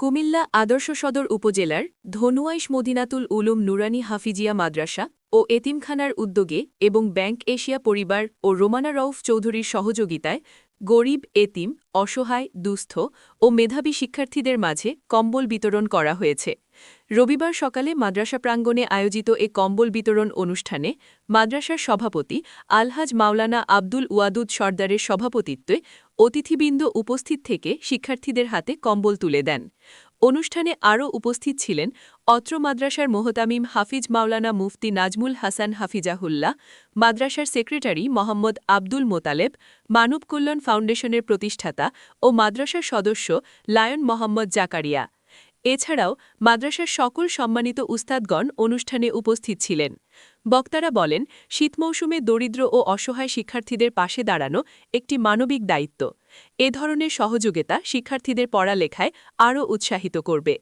কুমিল্লা আদর্শ সদর উপজেলার ধনুয়াইশ মদিনাতুল উলুম নুরানী হাফিজিয়া মাদ্রাসা ও এতিমখানার উদ্যোগে এবং ব্যাংক এশিয়া পরিবার ও রোমানা রউফ চৌধুরীর সহযোগিতায় গরিব, এতিম, অসহায়, দুস্থ ও মেধাবী শিক্ষার্থীদের মাঝে কম্বল বিতরণ করা হয়েছে। রবিবার সকালে মাদ্রাসা প্রাঙ্গণে আয়োজিত এ কম্বল বিতরণ অনুষ্ঠানে মাদ্রাসার সভাপতি আলহাজ মাওলানা আব্দুল ওয়াদুদ সর্দারের সভাপতিত্বে অতিথিবৃন্দ উপস্থিত থেকে শিক্ষার্থীদের হাতে কম্বল তুলে দেন। অনুষ্ঠানে আরও উপস্থিত ছিলেন অত্র মাদ্রাসার মোহতামিম হাফিজ মাওলানা মুফতি নাজমুল হাসান হাফিজাহুল্লাহ, মাদ্রাসার সেক্রেটারি মোহাম্মদ আব্দুল মোতালেব, মানব কল্যাণ ফাউন্ডেশনের প্রতিষ্ঠাতা ও মাদ্রাসার সদস্য লায়ন মোহাম্মদ জাকারিয়া। এছাড়াও মাদ্রাসার সকল সম্মানিত উস্তাদগণ অনুষ্ঠানে উপস্থিত ছিলেন। বক্তারা বলেন, শীত মৌসুমে দরিদ্র ও অসহায় শিক্ষার্থীদের পাশে দাঁড়ানো একটি মানবিক দায়িত্ব। এ ধরনের সহযোগিতা শিক্ষার্থীদের পড়ালেখায় আরও উৎসাহিত করবে।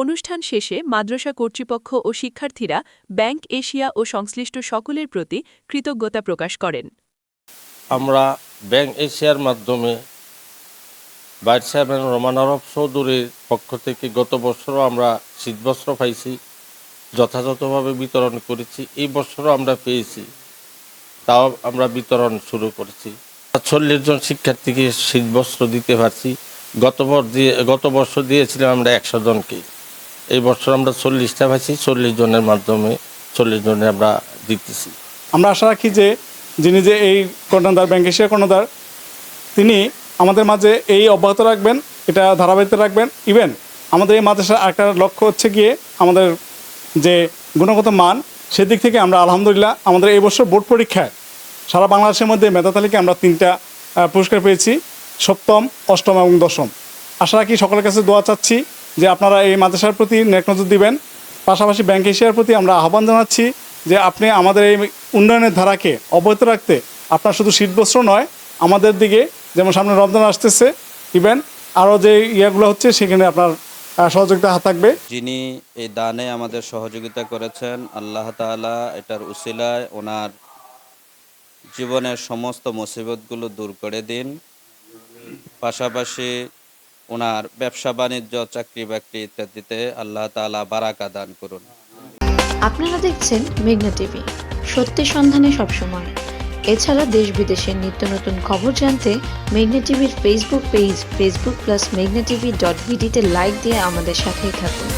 অনুষ্ঠান শেষে মাদ্রাসা কর্তৃপক্ষ ও শিক্ষার্থীরা ব্যাংক এশিয়া ও সংশ্লিষ্ট সকলের প্রতি কৃতজ্ঞতা প্রকাশ করেন। আমরা ব্যাংক এশিয়ার মাধ্যমে ভাইস চেয়ারম্যান রোমানা রউফ চৌধুরীর পক্ষ থেকে গত বছরও আমরা শীতবস্ত্র পাইছি, যথাযথভাবে বিতরণ করেছি। এই বছরও আমরা পেয়েছি, তাও আমরা বিতরণ শুরু করেছি। 40 জন শিক্ষার্থীকে শীতবস্ত্র দিতে পারছি। গত বছর দিয়েছিলাম আমরা 100 জনকে। এই বছর আমরা 40টা পাইছি, 40 জনের মাধ্যমে 40 জনে আমরা দিতেছি। আমরা আশা রাখি যে যিনি যে এই কর্ণধার ব্যাংক এশিয়া কর্ণধার, তিনি আমাদের মাঝে এই অব্যাহত রাখবেন, এটা ধারাবাহিকতা রাখবেন। ইভেন আমাদের এই মাদ্রাসার একটা লক্ষ্য হচ্ছে গিয়ে আমাদের যে গুণগত মান, সেদিক থেকে আমরা আলহামদুলিল্লাহ আমাদের এই বছর বোর্ড পরীক্ষায় সারা বাংলাদেশের মধ্যে মেধা তালিকায় আমরা 3টা পুরস্কার পেয়েছি, 7ম, 8ম এবং 10ম। আশা রাখি সকলের কাছে দোয়া চাচ্ছি যে আপনারা এই মাদ্রাসার প্রতি নেক নজর দিবেন। পাশাপাশি ব্যাংক এশিয়ার প্রতি আমরা আহ্বান জানাচ্ছি যে আপনি আমাদের এই উন্নয়নের ধারাকে অব্যাহত রাখতে আপনার শুধু শীতবস্ত্র নয়, আমাদের দিকে যেমন সামনে রমজান আসতেছে, ইভেন আরও যে ইয়াগুলো হচ্ছে সেখানে আপনার সহযোগিতা হাত থাকবে। যিনি এই দানে আমাদের সহযোগিতা করেছেন, আল্লাহ তাআলা এটার উসিলায় ওনার জীবনের সমস্ত মুসিবতগুলো দূর করে দিন। পাশাপাশি ওনার ব্যবসা বাণিজ্য, চাকরি বাকরি ইত্যাদিতে আল্লাহ তাআলা বারাকা দান করুন। আপনারা দেখছেন মেঘনা টিভি, সত্যি সন্ধানে সবসময়। এছাড়া দেশ বিদেশের নিত্য নতুন খবর জানতে মেঘনা টিভির ফেসবুক পেজ facebook+meghna tv.bd তে লাইক দিয়ে আমাদের সাথেই থাকুন।